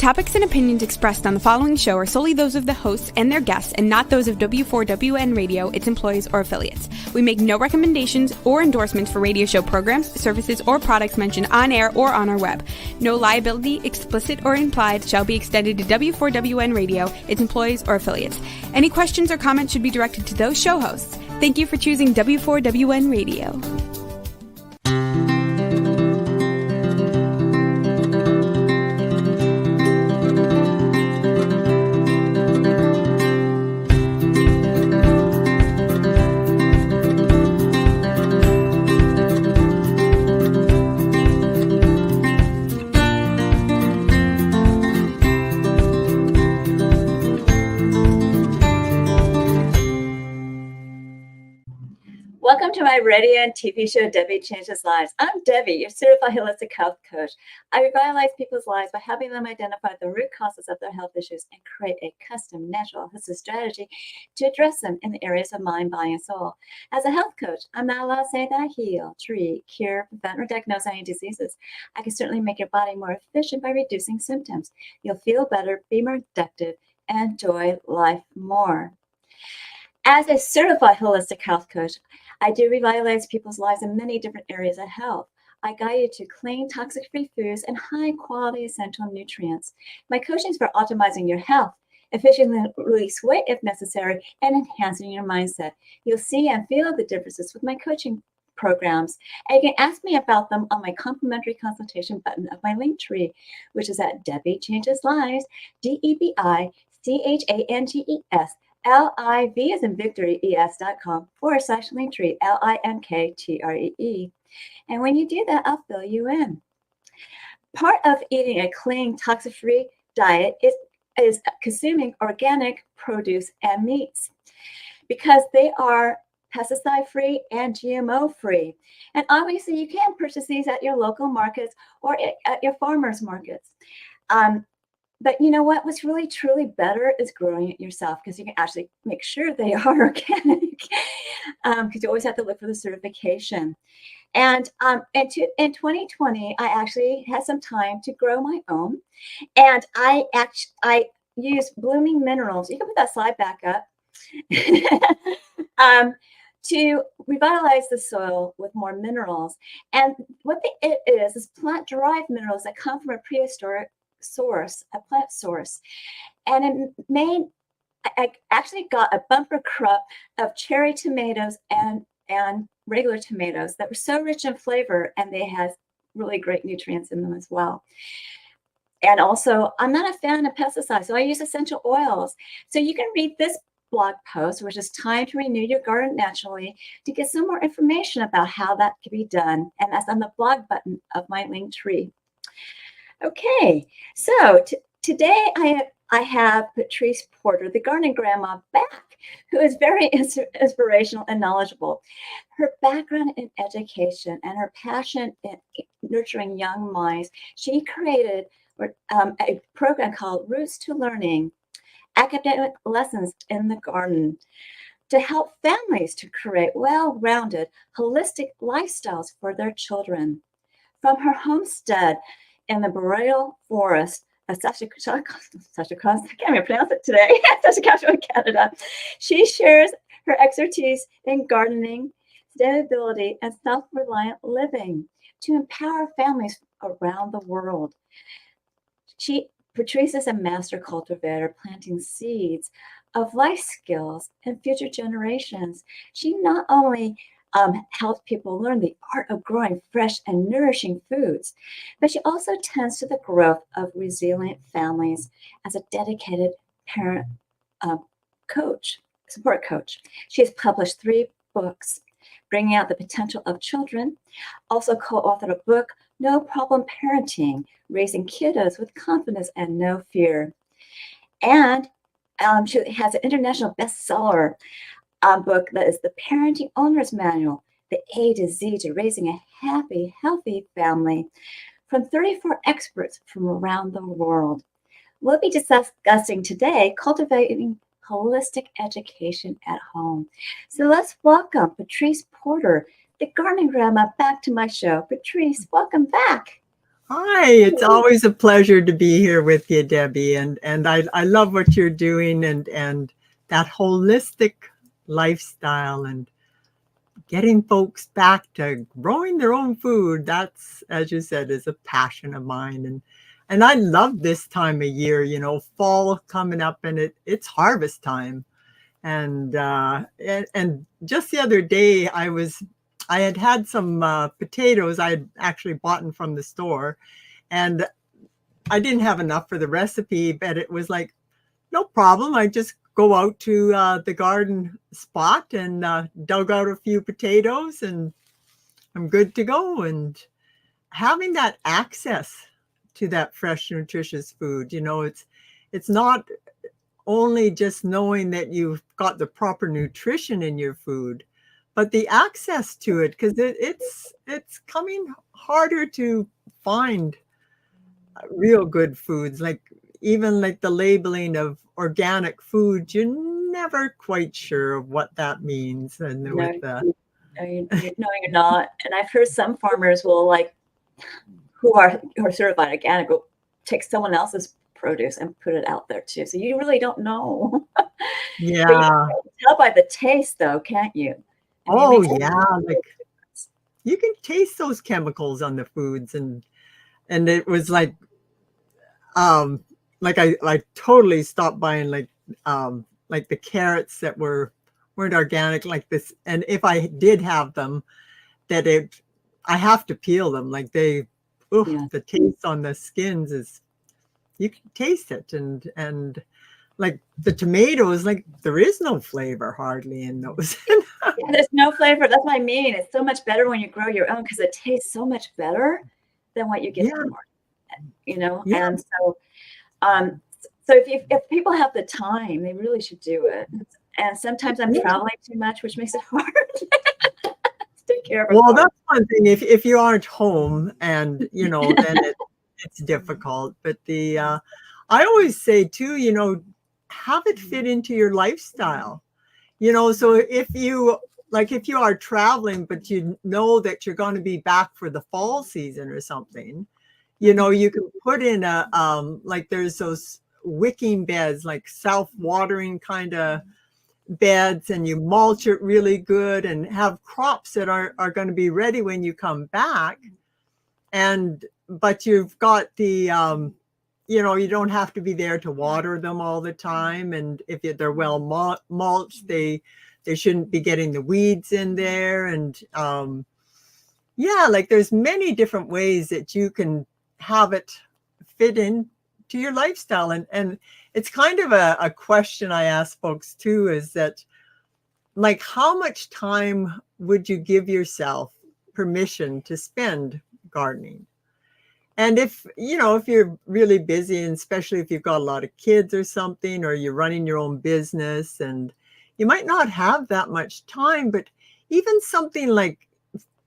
topics and opinions expressed on the following show are solely those of the hosts and their guests and not those of W4WN Radio, its employees, or affiliates. We make no recommendations or endorsements for radio show programs, services, or products mentioned on air or on our web. No liability, explicit or implied, shall be extended to W4WN Radio, its employees, or affiliates. Any questions or comments should be directed to those show hosts. Thank you for choosing W4WN Radio. Welcome to my radio and TV show, Debi Changes Lives. I'm Debi, your certified holistic health coach. I revitalize people's lives by helping them identify the root causes of their health issues and create a custom, natural, holistic strategy to address them in the areas of mind, body, and soul. As a health coach, I'm not allowed to say that I heal, treat, cure, prevent, or diagnose any diseases. I can certainly make your body more efficient by reducing symptoms. You'll feel better, be more productive, and enjoy life more. As a certified holistic health coach, I do revitalize people's lives in many different areas of health. I guide you to clean, toxic-free foods and high-quality essential nutrients. My coaching is for optimizing your health, efficiently release weight if necessary, and enhancing your mindset. You'll see and feel the differences with my coaching programs, and you can ask me about them on my complimentary consultation button of my link tree, which is at Debi Changes Lives, DebiChanges LIV as in victory, es.com/linktree, LINKTREE. And when you do that, I'll fill you in. Part of eating a clean, toxic-free diet is consuming organic produce and meats because they are pesticide-free and GMO-free. And obviously, you can purchase these at your local markets or at your farmers markets. But you know what? What's really, truly better is growing it yourself because you can actually make sure they are organic because you always have to look for the certification. And in 2020, I actually had some time to grow my own. And I use blooming minerals. You can put that slide back up. To revitalize the soil with more minerals. And what it is plant-derived minerals that come from a prehistoric source, a plant source. And I actually got a bumper crop of cherry tomatoes and regular tomatoes that were so rich in flavor, and they had really great nutrients in them as well. And also, I'm not a fan of pesticides, so I use essential oils. So you can read this blog post, which is Time to Renew Your Garden Naturally, to get some more information about how that can be done. And that's on the blog button of my link tree. Okay, so today I have Patrice Porter, the gardening grandma, back, who is very inspirational and knowledgeable. Her background in education and her passion in nurturing young minds, she created a program called Roots to Learning, Academic Lessons in the Garden, to help families to create well-rounded, holistic lifestyles for their children. From her homestead in the boreal forest of Saskatchewan, I can't even pronounce it today, Saskatchewan, Canada, she shares her expertise in gardening, sustainability, and self-reliant living to empower families around the world. Patrice is a master cultivator, planting seeds of life skills in future generations. She not only helps people learn the art of growing fresh and nourishing foods, but she also tends to the growth of resilient families as a dedicated parent support coach. She has published 3 books, Bringing Out the Potential of Children, also co-authored a book, No Problem Parenting, Raising Kiddos with Confidence and No Fear. And she has an international bestseller book that is The Parenting Owner's Manual, The A to Z to Raising a Happy, Healthy Family, from 34 experts from around the world. We'll be discussing today cultivating holistic education at home. So let's welcome Patrice Porter, the gardening grandma, back to my show. Patrice, welcome back. Hi, it's always a pleasure to be here with you, Debbie. And I love what you're doing and that holistic lifestyle and getting folks back to growing their own food. That's, as you said, is a passion of mine. And I love this time of year, fall coming up and it's harvest time. And just the other day I had some potatoes I had actually bought them from the store, and I didn't have enough for the recipe, but it was like, no problem. I just go out to the garden spot and dug out a few potatoes and I'm good to go. And having that access to that fresh, nutritious food, it's not only just knowing that you've got the proper nutrition in your food, but the access to it, because it's coming harder to find real good foods. Like even like the labeling of organic food, you're never quite sure of what that means. And No, with the no, you're not. And I've heard some farmers will who are certified organic will take someone else's produce and put it out there too. So you really don't know. But you yeah. can tell by the taste though, can't you? I mean, it Oh makes a yeah, big like difference. you can taste those chemicals on the foods, and it was um like I totally stopped buying like the carrots that weren't organic like this. And if I did have them, that I have to peel them. Like Yeah. the taste on the skins is, you can taste it. And like the tomatoes, like there is no flavor hardly in those. Yeah, there's no flavor. That's what I mean. It's so much better when you grow your own because it tastes so much better than what you get at Yeah, the market, yeah. And so if people have the time, they really should do it. And sometimes I'm traveling too much, which makes it hard to take care of a Well, garden. that's one thing. If you aren't home and then it's difficult. But I always say too, have it fit into your lifestyle. So if you are traveling, but you know that you're going to be back for the fall season or something, you can put in like there's those wicking beds, like self-watering kind of beds, and you mulch it really good and have crops that are going to be ready when you come back. But you've got you don't have to be there to water them all the time. And if they're well mulched, they shouldn't be getting the weeds in there. And yeah, like there's many different ways that you can have it fit in to your lifestyle. And it's kind of a question I ask folks too, is that, like, how much time would you give yourself permission to spend gardening? And if you're really busy, and especially if you've got a lot of kids or something, or you're running your own business and you might not have that much time, but even something like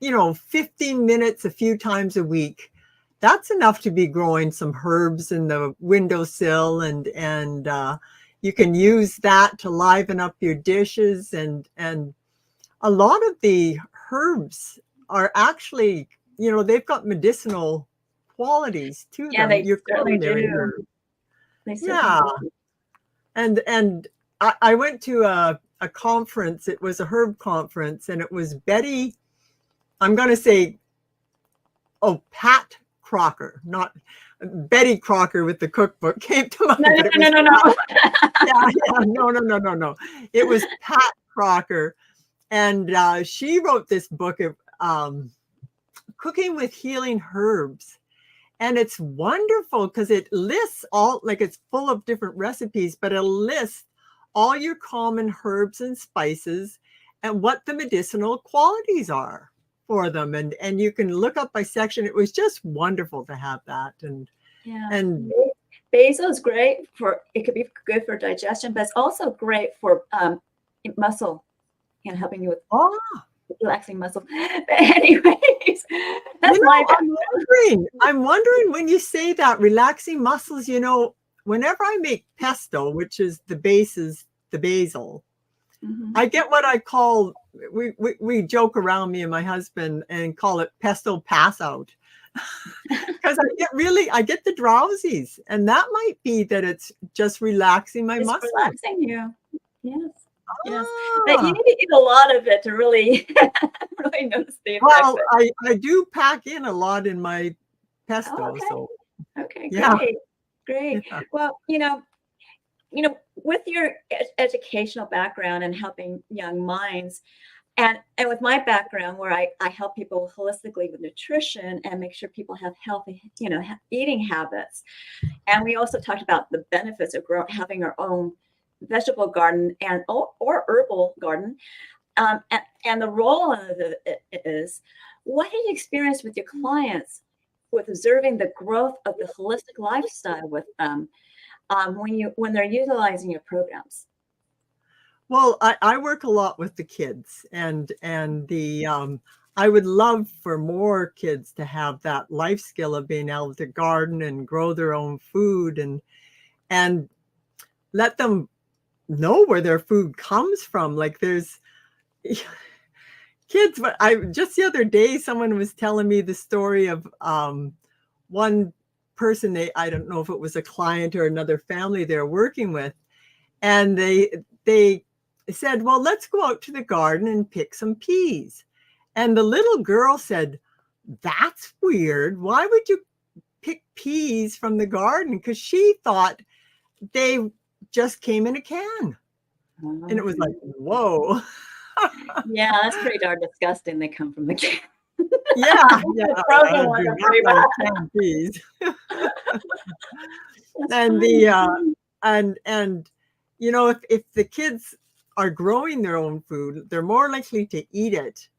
15 minutes a few times a week, that's enough to be growing some herbs in the windowsill, and you can use that to liven up your dishes. And a lot of the herbs are actually, they've got medicinal qualities to Yeah, them. they Your certainly culinary do. herbs. They certainly Yeah. do. And I went to a conference. It was a herb conference, and it was Betty, I'm going to say, Pat Crocker, not Betty Crocker with the cookbook came to mind. No, But it no, was no, no, no. no. It was Pat Crocker, and she wrote this book of cooking with healing herbs. And it's wonderful because it lists all, like, it's full of different recipes, but it lists all your common herbs and spices and what the medicinal qualities are for them. And you can look up by section. It was just wonderful to have that. Yeah. And Basil is great it could be good for digestion, but it's also great for muscle, helping you with relaxing muscle. But anyways, that's my I'm wondering when you say that, relaxing muscles, whenever I make pesto, which is the basil, I get what I call, we joke around, me and my husband, and call it pesto pass out. because I get the drowsies, and that might be that it's just relaxing my It's muscles. relaxing you. Yes. Yes. But you Ah. need to eat a lot of it to really, really notice the effect. Well, I do pack in a lot in my pesto, Oh, okay. so Okay, yeah. great. Great. Yeah. Well, with your educational background and helping young minds, and with my background where I help people holistically with nutrition and make sure people have healthy, eating habits. And we also talked about the benefits of having our own vegetable garden or herbal garden. And the role of it is, what have you experienced with your clients with observing the growth of the holistic lifestyle with them when they're utilizing your programs? Well, I work a lot with the kids, and I would love for more kids to have that life skill of being able to garden and grow their own food, and let them know where their food comes from. Like there's kids, but I just the other day someone was telling me the story of one person. I don't know if it was a client or another family they're working with, and they said, well, let's go out to the garden and pick some peas. And the little girl said, that's weird. Why would you pick peas from the garden? Because she thought they just came in a can. And it was like, whoa. Yeah, that's pretty darn disgusting. They come from the can. Yeah. The frozen ones are pretty bad. Canned peas. That's And funny. and if the kids are growing their own food, they're more likely to eat it.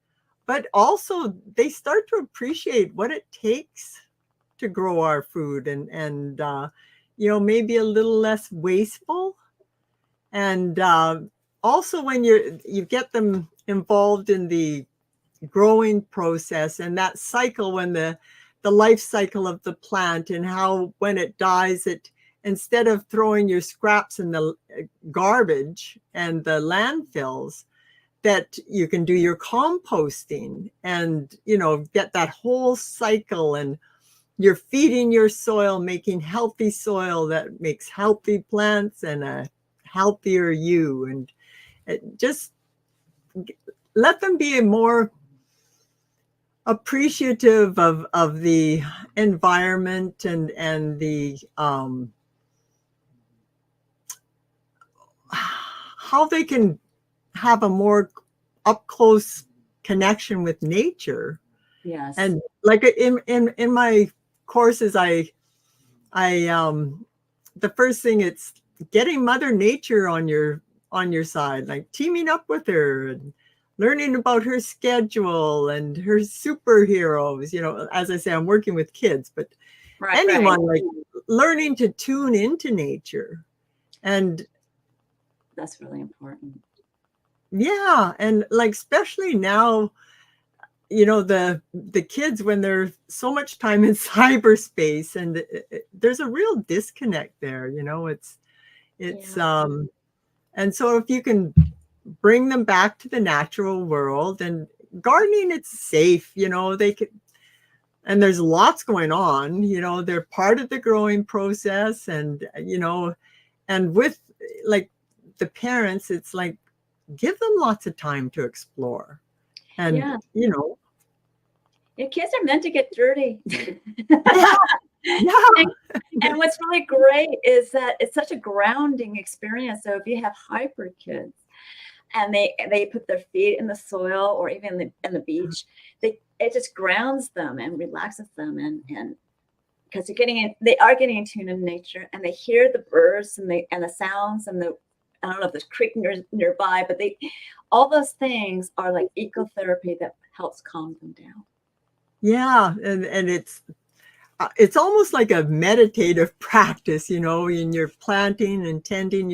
But also they start to appreciate what it takes to grow our food, and maybe a little less wasteful. And also when you get them involved in the growing process and that cycle, when the life cycle of the plant, and how when it dies, it, instead of throwing your scraps in the garbage and the landfills, that you can do your composting and get that whole cycle, and you're feeding your soil, making healthy soil that makes healthy plants and a healthier you. And just let them be more appreciative of the environment, and the how they can have a more up close connection with nature. Yes. And like in my courses, I the first thing, it's getting Mother Nature on your side, like teaming up with her and learning about her schedule and her superheroes. As I say, I'm working with kids, but anyone, like learning to tune into nature. And that's really important. Yeah, and like especially now, the kids, when there's so much time in cyberspace, and there's a real disconnect there. And so if you can bring them back to the natural world, and gardening, it's safe. They could, and there's lots going on. They're part of the growing process, and and with like the parents, it's like, give them lots of time to explore. And your kids are meant to get dirty. Yeah. And what's really great is that it's such a grounding experience. So if you have hyper kids and they put their feet in the soil or even in the beach, it just grounds them and relaxes them, and because they are getting in tune in nature, and they hear the birds and the sounds, and I don't know if there's creek nearby, but all those things are like ecotherapy that helps calm them down. Yeah, and it's almost like a meditative practice, and you're planting and tending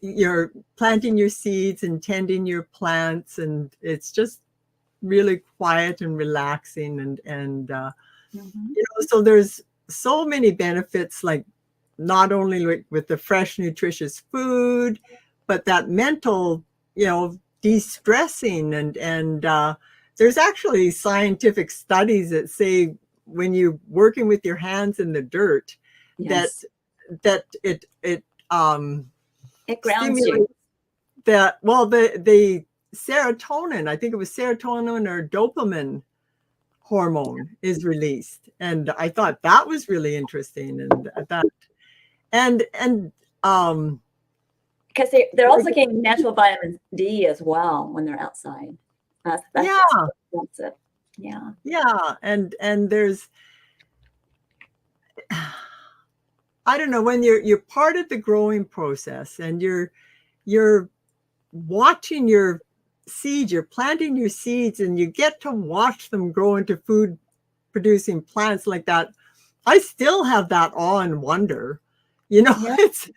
you're planting your seeds and tending your plants, and it's just really quiet and relaxing, and so there's so many benefits, like not only with the fresh, nutritious food, but that mental, de-stressing, and there's actually scientific studies that say when you're working with your hands in the dirt, Yes. that it It grounds you. stimulates the serotonin, I think it was serotonin or dopamine hormone is released. And I thought that was really interesting. And Because they're also getting natural vitamin D as well when they're outside. That's it. Yeah. Yeah. And there's, I don't know, when you're part of the growing process and you're watching your seeds, you're planting your seeds, and you get to watch them grow into food producing plants like that. I still have that awe and wonder. Yeah. It's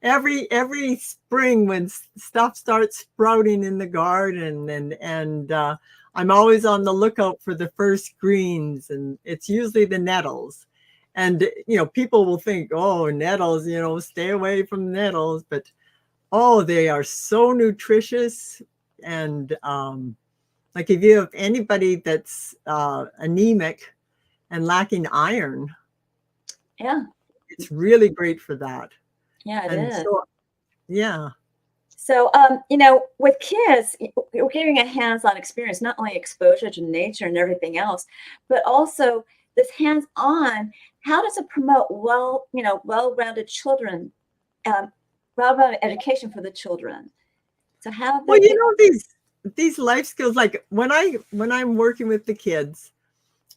every spring when stuff starts sprouting in the garden, and I'm always on the lookout for the first greens, and it's usually the nettles. And people will think, oh, nettles, stay away from nettles, but oh, they are so nutritious. And like if you have anybody that's anemic and lacking iron, Yeah. it's really great for that. Yeah, it And is. so, yeah. So, with kids, you're getting a hands-on experience, not only exposure to nature and everything else, but also this hands-on. How does it promote well-rounded children, well-rounded education for the children? So how? Well, these life skills, like when I'm working with the kids,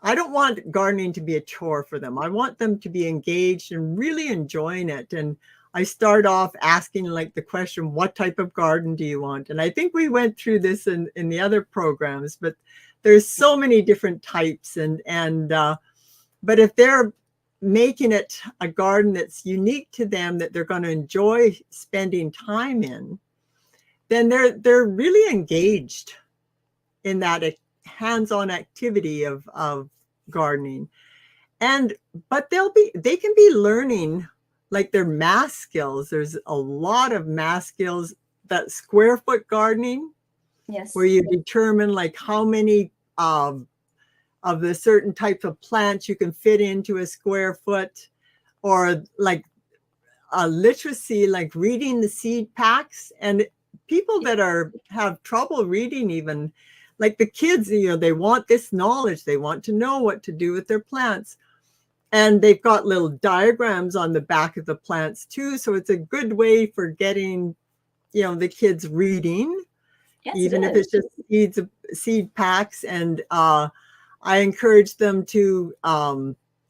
I don't want gardening to be a chore for them. I want them to be engaged and really enjoying it. And I start off asking like the question, what type of garden do you want? And I think we went through this in the other programs, but there's so many different types. But if they're making it a garden that's unique to them, that they're going to enjoy spending time in, then they're really engaged in that hands-on activity of gardening. But they can be learning like their math skills. There's a lot of math skills, that square foot gardening, Yes. where you determine like how many of the certain types of plants you can fit into a square foot, or like literacy, like reading the seed packs. And people that have trouble reading, even like the kids, they want this knowledge. They want to know what to do with their plants. And they've got little diagrams on the back of the plants too. So it's a good way for getting, the kids reading, Yes, even if it's just seed packs. And I encourage them to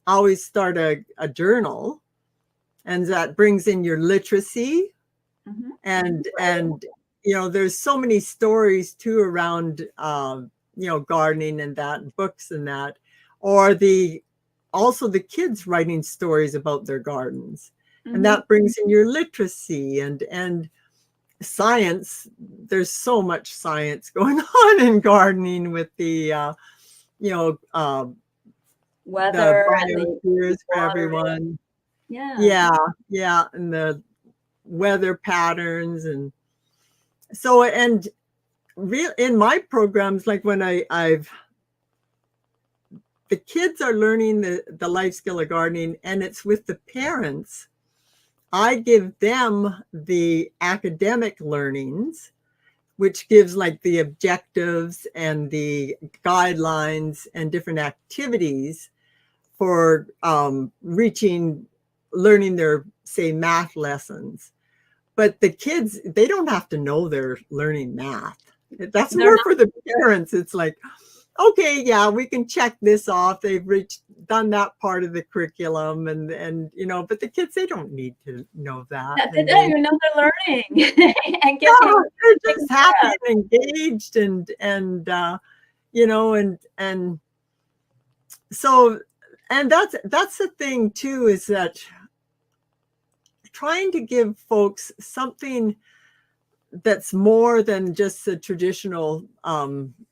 always start a journal. And that brings in your literacy. Mm-hmm. And there's so many stories too around gardening and that, and books and that, or also the kids writing stories about their gardens. Mm-hmm. And that brings in your literacy and science. There's so much science going on in gardening with the weather, the biospheres for everyone. Yeah, and the weather patterns. And so, and in my programs, like when the kids are learning the life skill of gardening, and it's with the parents, I give them the academic learnings, which gives like the objectives and the guidelines and different activities for learning their, say, math lessons. But the kids, they don't have to know they're learning math. That's more for the parents. It's like, okay, yeah, we can check this off. They've done that part of the curriculum, and but the kids, they don't need to know that. Yeah, they don't even know they're learning. They're just happy and engaged, and so, and that's the thing too, is that trying to give folks something that's more than just the traditional,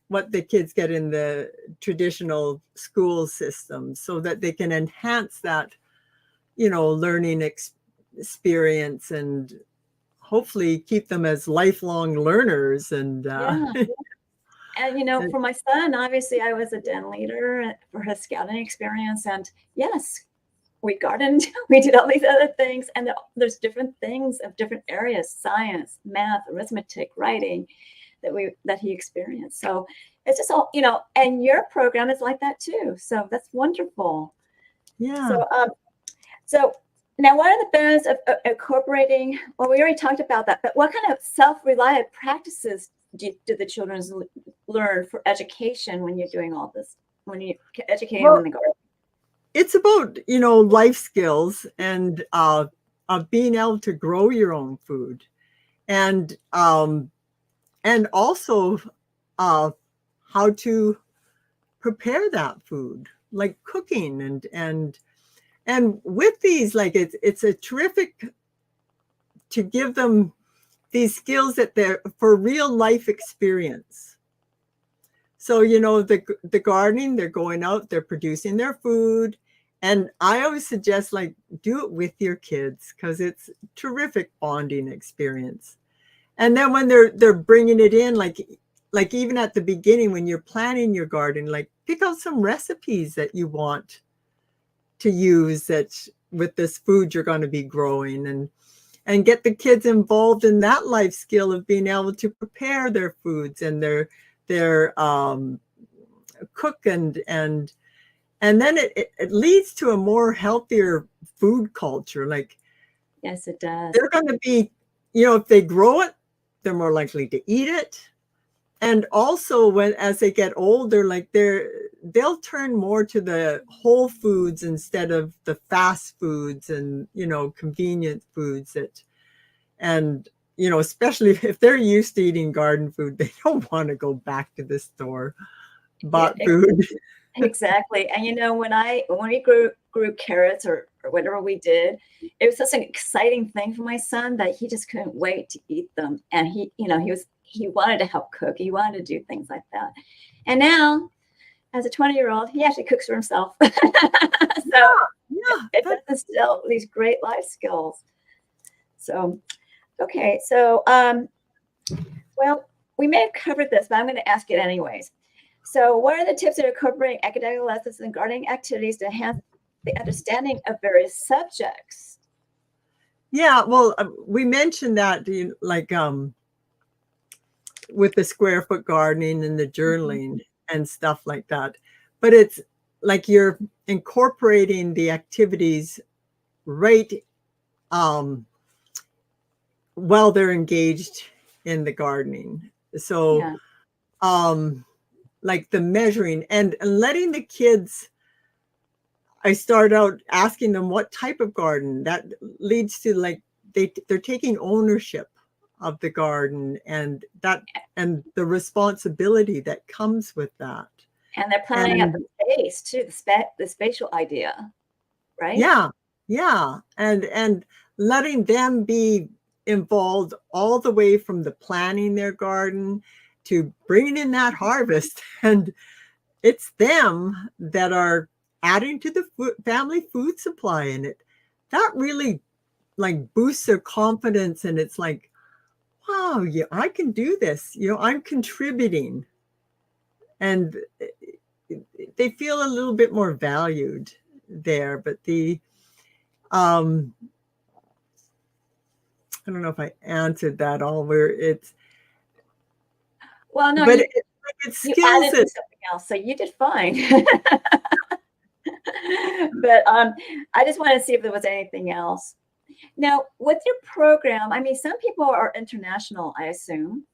what the kids get in the traditional school system, so that they can enhance that, learning experience, and hopefully keep them as lifelong learners. And And, for my son, obviously I was a den leader for his scouting experience. And yes, we gardened, we did all these other things. And there's different things of different areas, science, math, arithmetic, writing, that he experienced. So it's just all, and your program is like that too. So that's wonderful. Yeah. So now what are the benefits of incorporating, well, we already talked about that, but what kind of self-reliant practices do the children learn for education when you're doing all this, when you're educating them in the garden? It's about, life skills and of being able to grow your own food, and also how to prepare that food, like cooking and with these, like it's a terrific to give them these skills that they're for real life experience. So, the gardening, they're going out, they're producing their food. And I always suggest, like, do it with your kids because it's terrific bonding experience. And then when they're bringing it in, like even at the beginning, when you're planning your garden, like pick out some recipes that you want to use that with this food you're going to be growing, and get the kids involved in that life skill of being able to prepare their foods and their cook and then it leads to a more healthier food culture. Like, yes, it does. They're going to be, if they grow it, they're more likely to eat it. And also as they get older, like they'll turn more to the whole foods instead of the fast foods and, convenient foods especially if they're used to eating garden food, they don't want to go back to the store bought food. Exactly. And when we grew carrots or whatever we did, it was such an exciting thing for my son that he just couldn't wait to eat them. And he wanted to help cook. He wanted to do things like that. And now, as a 20-year-old, he actually cooks for himself. So it does instill these great life skills. So, okay. So, well, we may have covered this, but I'm going to ask it anyways. So what are the tips of incorporating academic lessons and gardening activities to enhance the understanding of various subjects? Yeah, well, we mentioned that, with the square foot gardening and the journaling and stuff like that. But it's like you're incorporating the activities right while they're engaged in the gardening. So, like the measuring and letting the kids, I start out asking them what type of garden. That leads to like they're taking ownership of the garden and the responsibility that comes with that. And they're planning out the space too, the spatial idea, right? Yeah. And letting them be involved all the way from the planning their garden to bringing in that harvest. And it's them that are adding to the family food supply, and that really like boosts their confidence. And it's like, wow, yeah, I can do this. I'm contributing, and they feel a little bit more valued there. But I don't know if I answered that all. Where it's well, no, but it's skills. You added something else, so you did fine. But I just want to see if there was anything else. Now, with your program, I mean, some people are international, I assume.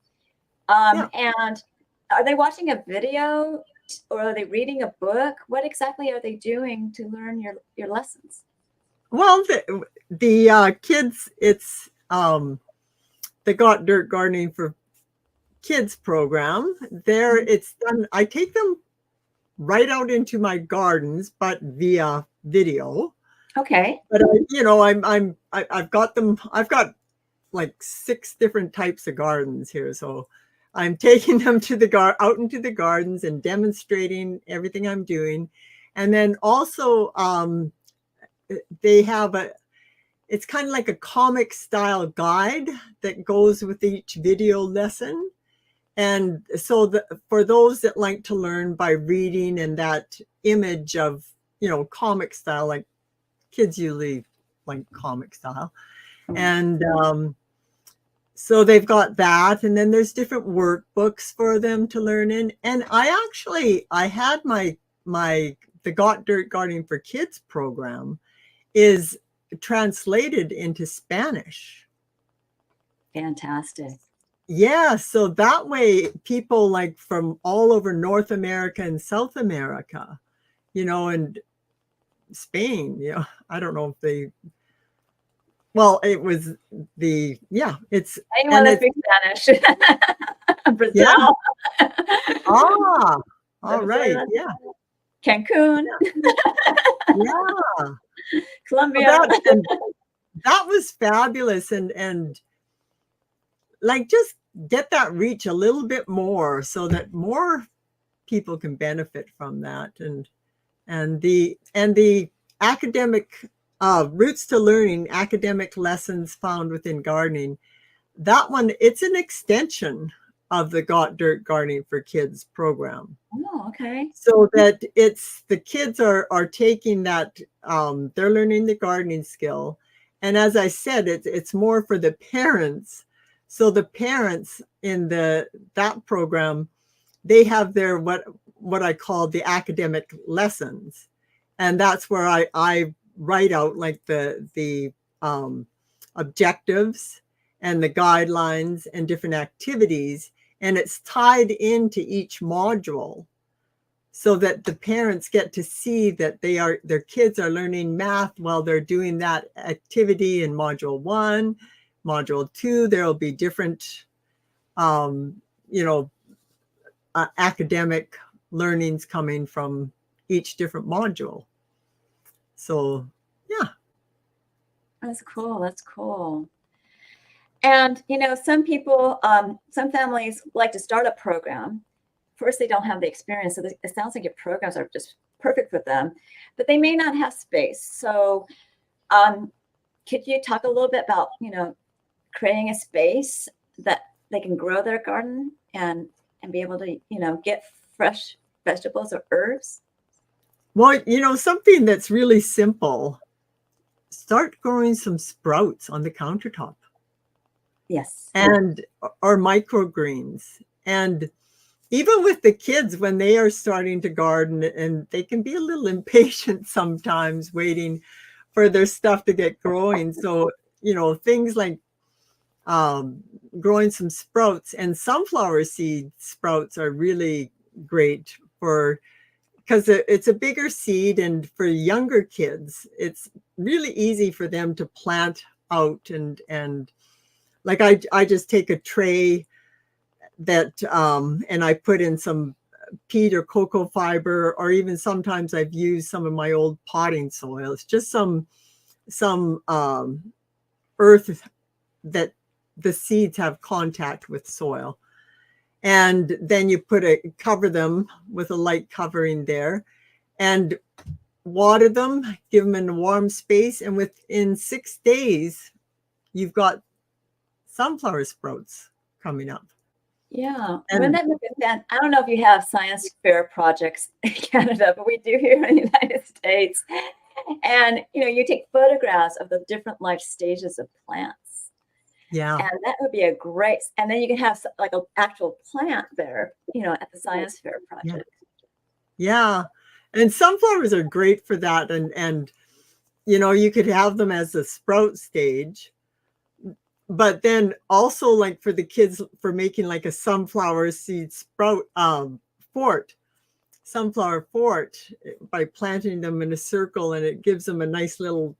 And are they watching a video or are they reading a book? What exactly are they doing to learn your lessons? Well, the kids, it's the Got Dirt Gardening for Kids program. There, it's done. I take them right out into my gardens, but via video. Okay. But I've got them. I've got like 6 different types of gardens here, so I'm taking them to out into the gardens and demonstrating everything I'm doing, and then also they have it's kind of like a comic style guide that goes with each video lesson, And so for those that like to learn by reading and that image of, comic style, like kids usually like comic style. And so they've got that. And then there's different workbooks for them to learn in. And I had the Got Dirt Gardening for Kids program is translated into Spanish. Fantastic. Yeah, so that way people like from all over North America and South America, and Spain, I don't know if it was it's anyone that speaks Spanish. Brazil. Yeah. Ah, all right. Yeah. Cancun. Yeah. Colombia. Well, that was fabulous. And like just get that reach a little bit more so that more people can benefit from that. And the academic roots to learning, academic lessons found within gardening, that one, it's an extension of the Got Dirt Gardening for Kids program. Oh, okay. So that the kids are taking that, they're learning the gardening skill. And as I said, it's more for the parents. So the parents in that program, they have their what I call the academic lessons. And that's where I write out like the objectives and the guidelines and different activities. And it's tied into each module so that the parents get to see that their kids are learning math while they're doing that activity in module 1, module 2. There will be different, academic learnings coming from each different module. So, yeah. That's cool. That's cool. And, some people, some families like to start a program. First, they don't have the experience. So it sounds like your programs are just perfect for them, but they may not have space. So could you talk a little bit about, creating a space that they can grow their garden and be able to, get fresh vegetables or herbs? Well, something that's really simple, start growing some sprouts on the countertop. Yes. Or microgreens. And even with the kids, when they are starting to garden, and they can be a little impatient sometimes waiting for their stuff to get growing. So, things like growing some sprouts, and sunflower seed sprouts are really great because it's a bigger seed, and for younger kids, it's really easy for them to plant out and like I just take a tray that and I put in some peat or cocoa fiber, or even sometimes I've used some of my old potting soil. It's just some earth that the seeds have contact with soil. And then you cover them with a light covering there and water them, give them in a warm space. And within 6 days, you've got sunflower sprouts coming up. Yeah. Wouldn't that make sense? I don't know if you have science fair projects in Canada, but we do here in the United States. And, you take photographs of the different life stages of plants. Yeah. And that would be a great, and then you can have like an actual plant there, at the science fair project. Yeah. And sunflowers are great for that. And you could have them as a sprout stage. But then also like for the kids, for making like a sunflower seed sprout sunflower fort, by planting them in a circle, and it gives them a nice little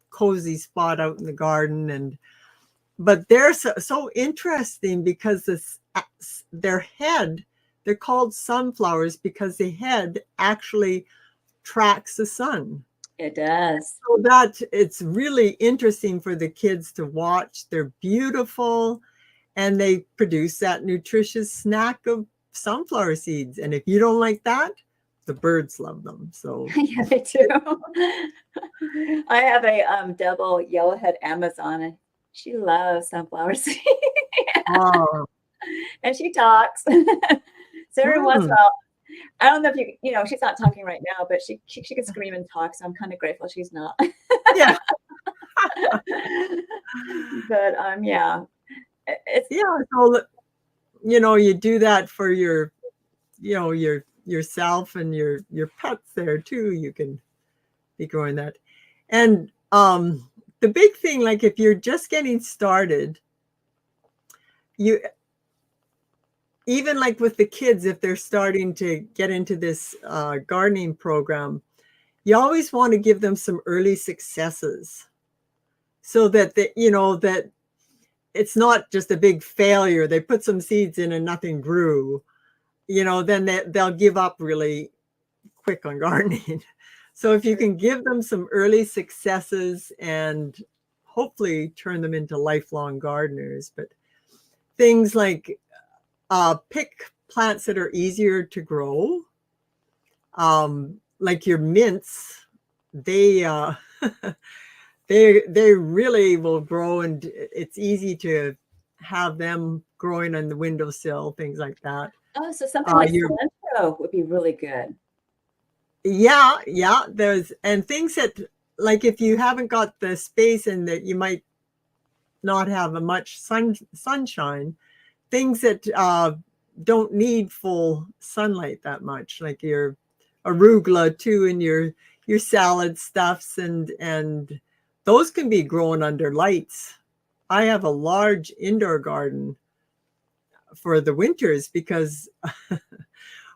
cozy spot out in the garden. But they're so interesting because they're called sunflowers because the head actually tracks the sun. It does. So that it's really interesting for the kids to watch. They're beautiful, and they produce that nutritious snack of sunflower seeds. And if you don't like that, the birds love them. So yeah, they do. I have a double yellowhead Amazon, and she loves sunflower seeds. Oh, And she talks. So every once in a while, I don't know if she's not talking right now, but she can scream and talk. So I'm kind of grateful she's not. Yeah. But yeah, it's So you do that for your yourself and your pets there too. You can be growing that. And the big thing, like if you're just getting started, you even like with the kids, if they're starting to get into this gardening program, you always want to give them some early successes so that that it's not just a big failure. They put some seeds in and nothing grew, then they'll give up really quick on gardening. So if you can give them some early successes and hopefully turn them into lifelong gardeners, but things like pick plants that are easier to grow, like your mints, they they really will grow, and it's easy to have them growing on the windowsill, things like that. Oh, so something like cilantro would be really good. Yeah, there's and things that, like if you haven't got the space and that you might not have a much sunshine, things that don't need full sunlight that much, like your arugula too, and your salad stuffs, and those can be grown under lights. I have a large indoor garden for the winters because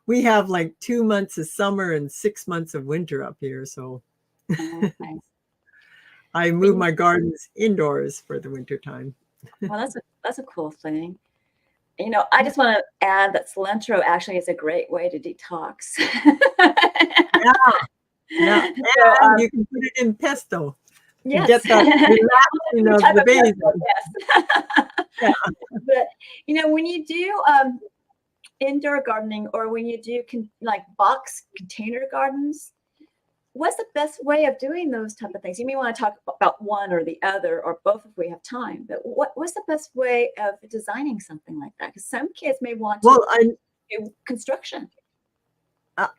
we have like 2 months of summer and 6 months of winter up here. So Nice. I move my gardens indoors for the winter time. Well, that's a cool thing. I just want to add that cilantro actually is a great way to detox. Yeah. And you can put it in pesto. Yes. Get that relaxing of the basil. Yes. Yeah. But when you do indoor gardening, or when you do like box container gardens, what's the best way of doing those type of things? You may want to talk about one or the other, or both if we have time. But what's the best way of designing something like that? Because some kids may want to do construction.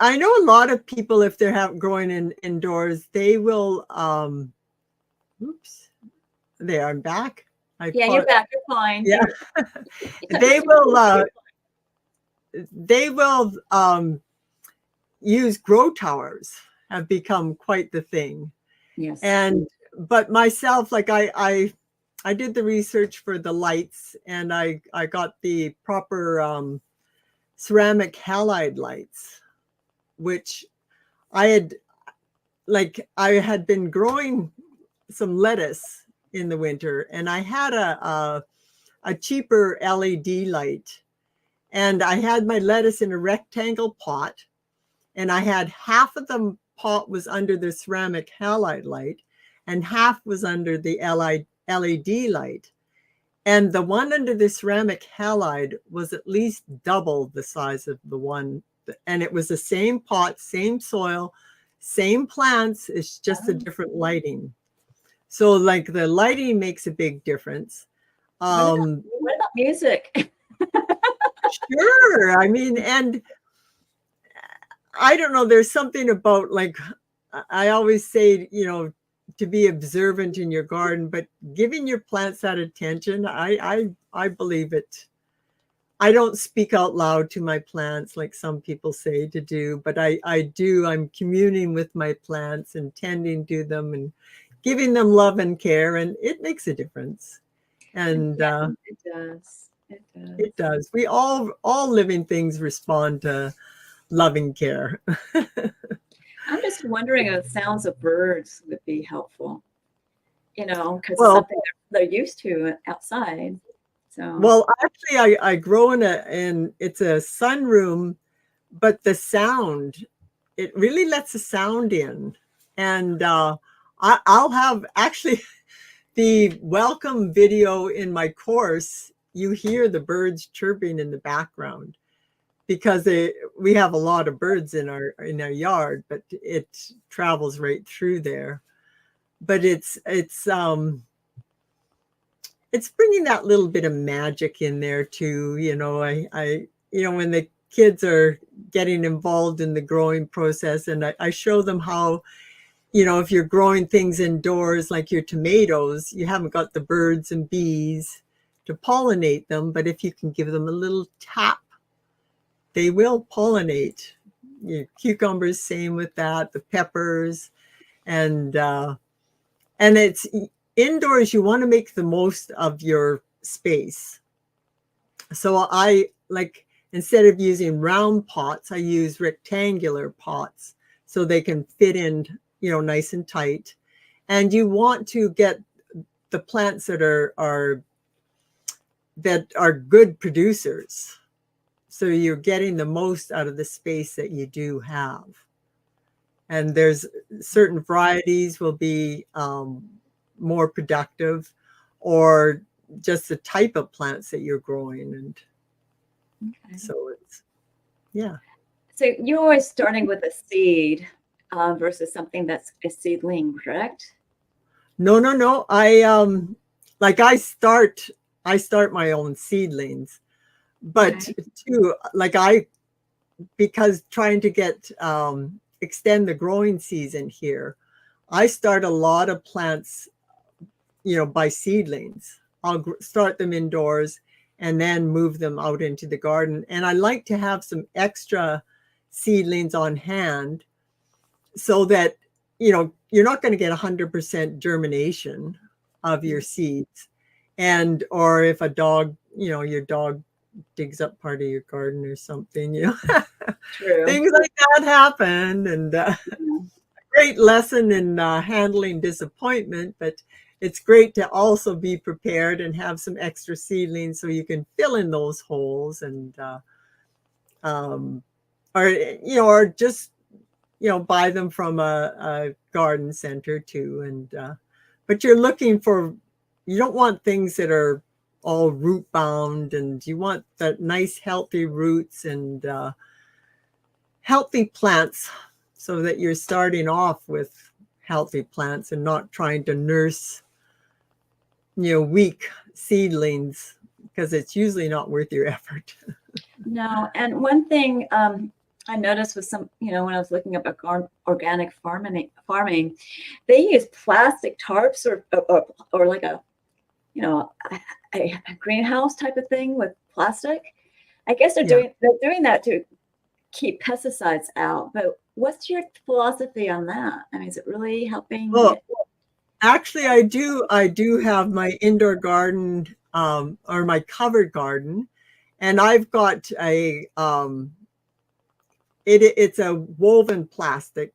I know a lot of people, if they're growing indoors, they will. Oops, there, I'm back. You're back. You're fine. Yeah, they will. They will use grow towers. Have become quite the thing. Yes. But myself, like I did the research for the lights, and I got the proper ceramic halide lights, which I had been growing some lettuce in the winter, and I had a cheaper LED light, and I had my lettuce in a rectangle pot, and I had half of the pot was under the ceramic halide light and half was under the LED light. And the one under the ceramic halide was at least double the size of the one. And it was the same pot, same soil, same plants. It's just a different lighting. So like the lighting makes a big difference. What about music? Sure. I mean, and I don't know, there's something about, like, I always say, to be observant in your garden, but giving your plants that attention, I believe it. I don't speak out loud to my plants like some people say to do, but I do. I'm communing with my plants and tending to them and giving them love and care, and it makes a difference. And it does. It does. We all living things respond to loving care. I'm just wondering if the sounds of birds would be helpful, because it's something they're used to outside. So well, actually, I grow in it's a sunroom, but the sound, it really lets the sound in, and I'll have actually the welcome video in my course. You hear the birds chirping in the background, because we have a lot of birds in our yard, but it travels right through there. But it's it's bringing that little bit of magic in there too. When the kids are getting involved in the growing process, and I show them how, if you're growing things indoors, like your tomatoes, you haven't got the birds and bees to pollinate them, but if you can give them a little tap, they will pollinate. Cucumbers, same with that, the peppers, and it's indoors. You want to make the most of your space. So I like, instead of using round pots, I use rectangular pots so they can fit in, nice and tight. And you want to get the plants that are good producers. So you're getting the most out of the space that you do have. And there's certain varieties will be more productive, or just the type of plants that you're growing. And so it's, yeah. So you're always starting with a seed versus something that's a seedling, correct? No. I start my own seedlings, but too, because trying to get extend the growing season here, I start a lot of plants, by seedlings. I'll start them indoors and then move them out into the garden. And I like to have some extra seedlings on hand so that, you're not going to get 100% germination of your seeds. Or if a dog, your dog digs up part of your garden or something, True. Things like that happen. And a great lesson in handling disappointment, but it's great to also be prepared and have some extra seedlings so you can fill in those holes, and or just buy them from a garden center too. And but you don't want things that are all root bound, and you want the nice healthy roots and healthy plants, so that you're starting off with healthy plants and not trying to nurse weak seedlings, because it's usually not worth your effort. No, and one thing I noticed with some, when I was looking up organic farming, they use plastic tarps or like a greenhouse type of thing with plastic. I guess they're doing that to keep pesticides out. But what's your philosophy on that? I mean, is it really helping? Well, actually, I do have my indoor garden, or my covered garden, and I've got it's a woven plastic,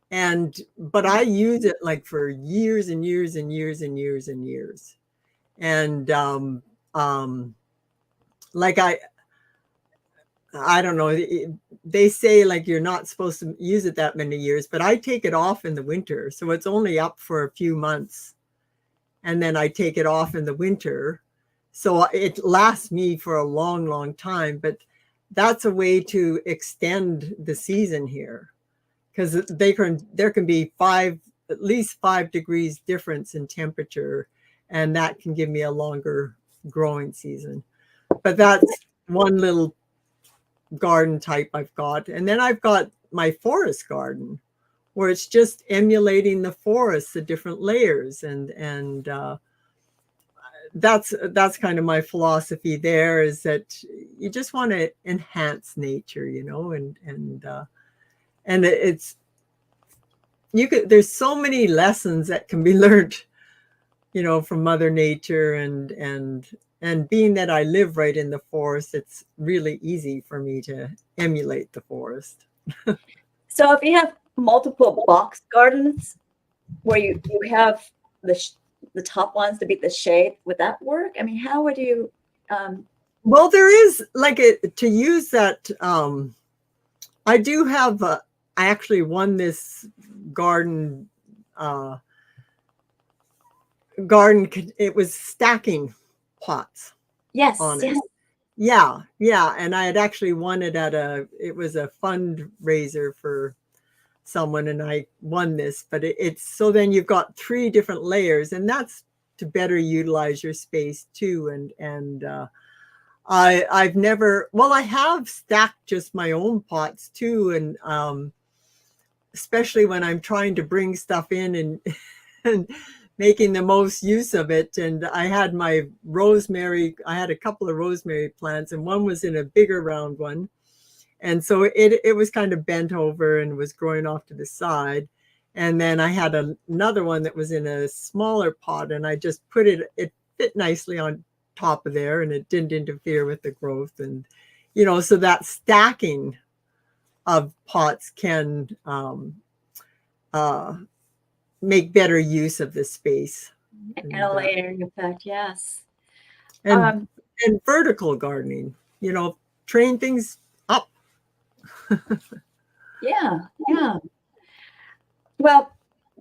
but I use it like for years and years and years and years and years. And like I don't know, they say like you're not supposed to use it that many years, but I take it off in the winter. So it's only up for a few months, and then I take it off in the winter. So it lasts me for a long, long time. But that's a way to extend the season here, because there can be at least 5 degrees difference in temperature, and that can give me a longer growing season. But that's one little garden type I've got. And then I've got my forest garden, where it's just emulating the forest, the different layers, and that's kind of my philosophy there, is that you just want to enhance nature, and it's there's so many lessons that can be learned, from Mother Nature, and being that I live right in the forest, it's really easy for me to emulate the forest. So if you have multiple box gardens where you have the top ones to be the shade, would that work? I mean, how would you? Well, there is to use that. I do have. I actually won this garden. It was stacking pots. Yes. On it. Yeah. And I had actually won it it was a fundraiser for someone, and I won this. But it's so then you've got 3 different layers, and that's to better utilize your space too. And I've never, well, I have stacked just my own pots too, and especially when I'm trying to bring stuff in and making the most use of it. And I had my rosemary, I had a couple of rosemary plants, and one was in a bigger round one. And so it was kind of bent over and was growing off to the side. And then I had another one that was in a smaller pot, and I just put it fit nicely on top of there, and it didn't interfere with the growth. And, you know, so that stacking of pots can make better use of the space. And a layering effect, yes. And vertical gardening, you know, train things up. Yeah. Well,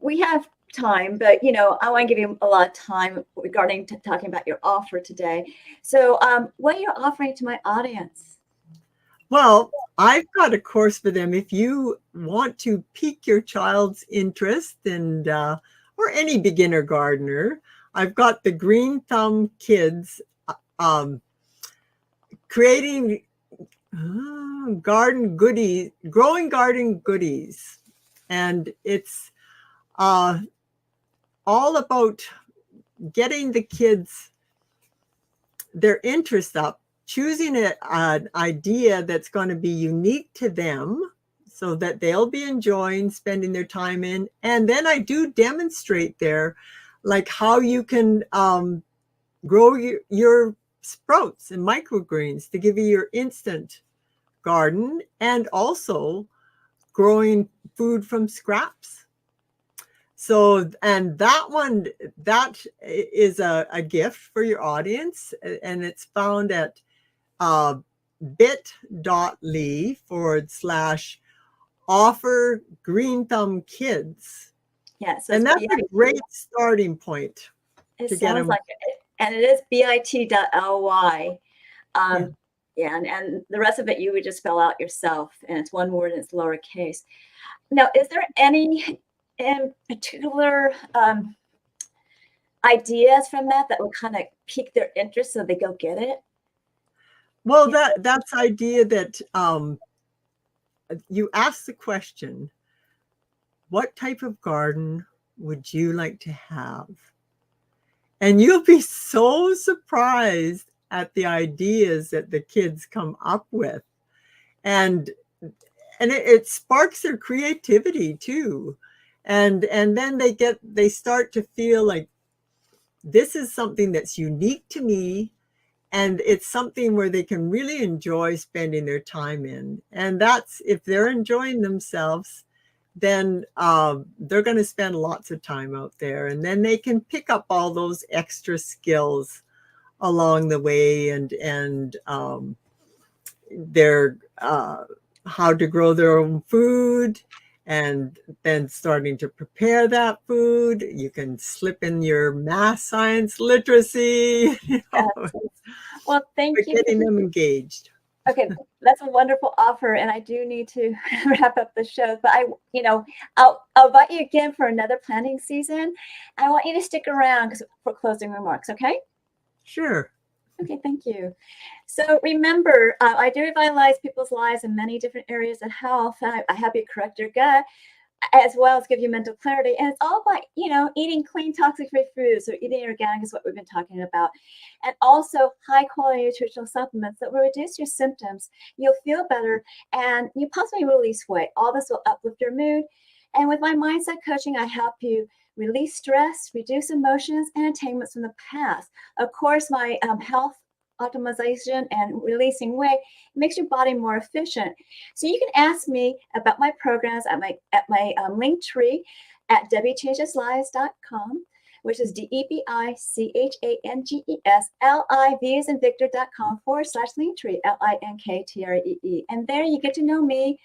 we have time, but you know, I want to give you a lot of time regarding talking about your offer today. So, what are you offering to my audience? Well, I've got a course for them if you want to pique your child's interest, and or any beginner gardener. I've got the Green Thumb Kids creating garden goodies, growing garden goodies, and it's all about getting the kids their interest up, choosing an idea that's going to be unique to them so that they'll be enjoying spending their time in. And then I do demonstrate there, like how you can grow your sprouts and microgreens to give you your instant garden, and also growing food from scraps. So, and that is a gift for your audience, and it's found at bit.ly/offer Green Thumb Kids. Yes, and that's a great starting point. It sounds like it, and it is bit.ly. Yeah, and the rest of it you would just spell out yourself, and it's one word and it's lowercase. Now, is there any in particular ideas from that would kind of pique their interest so they go get it? Well, that's idea that you ask the question, what type of garden would you like to have? And you'll be so surprised at the ideas that the kids come up with. And it sparks their creativity too. And then they start to feel like this is something that's unique to me, and it's something where they can really enjoy spending their time in. And that's, if they're enjoying themselves, then they're going to spend lots of time out there, and then they can pick up all those extra skills along the way, and their how to grow their own food, and then starting to prepare that food. You can slip in your math, science, literacy. You know, well, thank you. Getting them engaged. Okay, that's a wonderful offer, and I do need to wrap up the show. But I'll invite you again for another planting season. I want you to stick around for closing remarks. Okay? Sure. Okay, thank you. So remember, I do revitalize people's lives in many different areas of health. I help you correct your gut, as well as give you mental clarity. And it's all about, eating clean, toxic-free foods. So eating organic is what we've been talking about. And also high-quality nutritional supplements that will reduce your symptoms. You'll feel better, and you possibly release weight. All this will uplift your mood. And with my mindset coaching, I help you release stress, reduce emotions, and entanglements from the past. Of course, my health optimization and releasing weight makes your body more efficient. So you can ask me about my programs at my link tree at debichangeslives.com, which is DEBICHANGES LIV@Victor.com/linktree LINKTREE. And there you get to know me.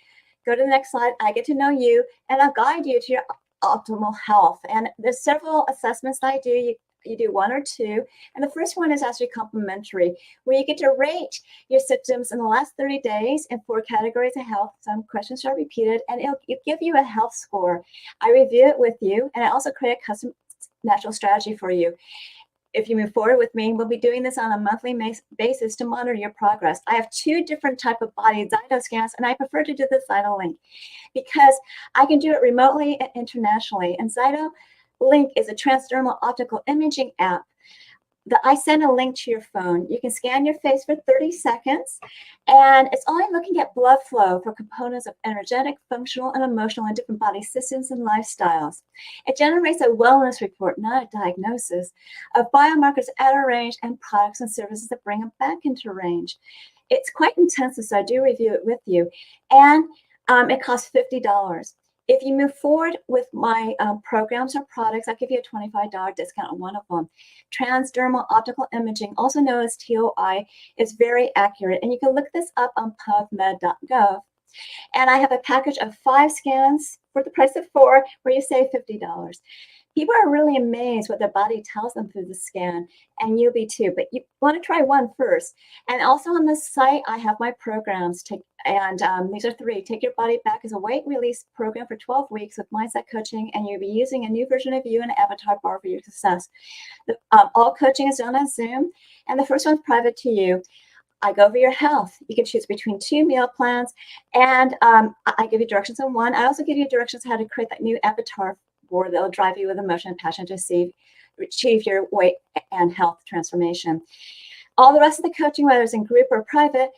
Go to the next slide. I get to know you, and I'll guide you to your optimal health. And there's several assessments that I do. You do one or two. And the first one is actually complimentary, where you get to rate your symptoms in the last 30 days in 4 categories of health. Some questions are repeated, and it'll give you a health score. I review it with you, and I also create a custom natural strategy for you. if you move forward with me, we'll be doing this on a monthly basis to monitor your progress. I have 2 different type of body Zyto scans, and I prefer to do the Zyto Link because I can do it remotely and internationally. And Zyto Link is a transdermal optical imaging app that I send a link to your phone. You can scan your face for 30 seconds, and it's only looking at blood flow for components of energetic, functional, and emotional in different body systems and lifestyles. It generates a wellness report, not a diagnosis, of biomarkers out of range and products and services that bring them back into range. It's quite intensive, so I do review it with you, and it costs $50. If you move forward with my programs or products, I'll give you a $25 discount on one of them. Transdermal optical imaging, also known as TOI, is very accurate. And you can look this up on pubmed.gov. And I have a package of 5 scans for the price of 4, where you save $50. People are really amazed what their body tells them through the scan, and you'll be too. But you want to try one first. And also on the site, I have my programs. These are 3. Take Your Body Back is a weight release program for 12 weeks with mindset coaching, and you'll be using a new version of you and an avatar bar for your success. All coaching is done on Zoom, and the first one's private to you. I go over your health. You can choose between 2 meal plans, and I give you directions on one. I also give you directions how to create that new avatar board that'll drive you with emotion and passion to achieve your weight and health transformation. All the rest of the coaching, whether it's in group or private,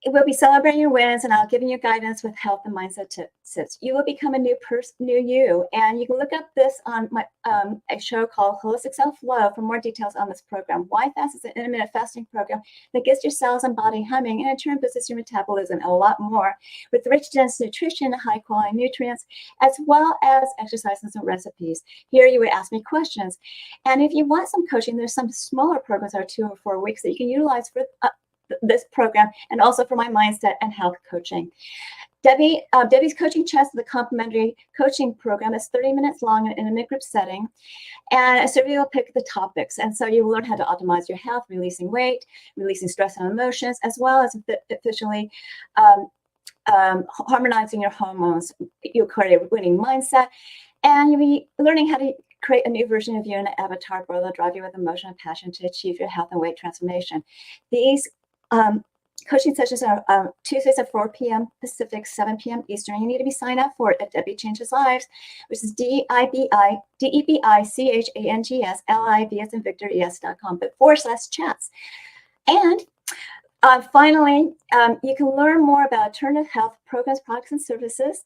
we'll be celebrating your wins, and I'll give you guidance with health and mindset tips. You will become a new person, new you. And you can look up this on my a show called Wholistic Self-Love for more details on this program. Why Fast is an intermittent fasting program that gets your cells and body humming, and in turn boosts your metabolism, and a lot more, with rich, dense nutrition, high quality nutrients, as well as exercises and recipes. Here you would ask me questions. And if you want some coaching, there's some smaller programs that are 2 or 4 weeks that you can utilize for this program, and also for my mindset and health coaching. Debi's coaching chest is a complimentary coaching program that's 30 minutes long in an intimate group setting, and a survey will pick the topics. And so you will learn how to optimize your health, releasing weight, releasing stress and emotions, as well as efficiently harmonizing your hormones. You'll create a winning mindset, and you'll be learning how to create a new version of you in an avatar board that'll drive you with emotion and passion to achieve your health and weight transformation. These coaching sessions are Tuesdays at 4 p.m. Pacific, 7 p.m. Eastern. You need to be signed up for it at Debi Changes Lives, which is DEBICHANGS LIV as in Victor ES.com, but /chats. And finally, you can learn more about alternative health programs, products, and services,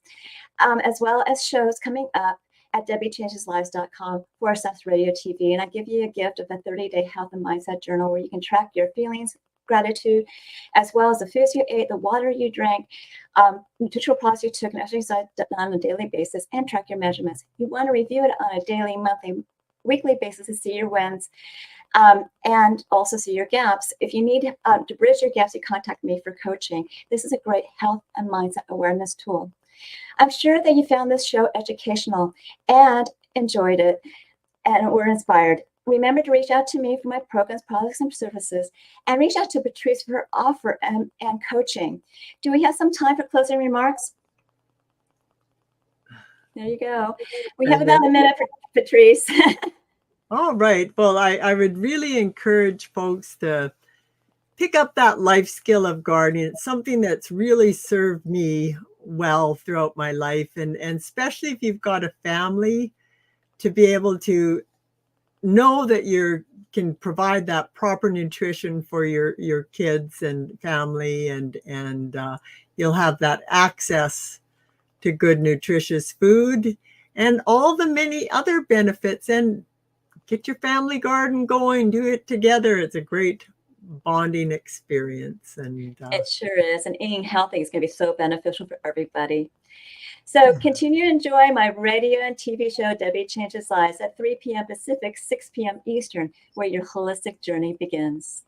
as well as shows coming up at DebiChangesLives.com /radio TV. And I give you a gift of a 30-day health and mindset journal where you can track your feelings, gratitude, as well as the foods you ate, the water you drank, nutritional products you took, and exercise on a daily basis, and track your measurements. You want to review it on a daily, monthly, weekly basis to see your wins, and also see your gaps. If you need to bridge your gaps, you contact me for coaching. This is a great health and mindset awareness tool. I'm sure that you found this show educational and enjoyed it and were inspired. Remember to reach out to me for my programs, products, and services, and reach out to Patrice for her offer and coaching. Do we have some time for closing remarks? There you go. We have about a minute for Patrice. All right. Well, I would really encourage folks to pick up that life skill of gardening. It's something that's really served me well throughout my life, and especially if you've got a family, to be able to know that you can provide that proper nutrition for your kids and family, and you'll have that access to good nutritious food and all the many other benefits. And get your family garden going, do it together. It's a great bonding experience. And it sure is. And eating healthy is going to be so beneficial for everybody. So continue to enjoy my radio and TV show, Debi Changes Lives, at 3 p.m. Pacific, 6 p.m. Eastern, where your holistic journey begins.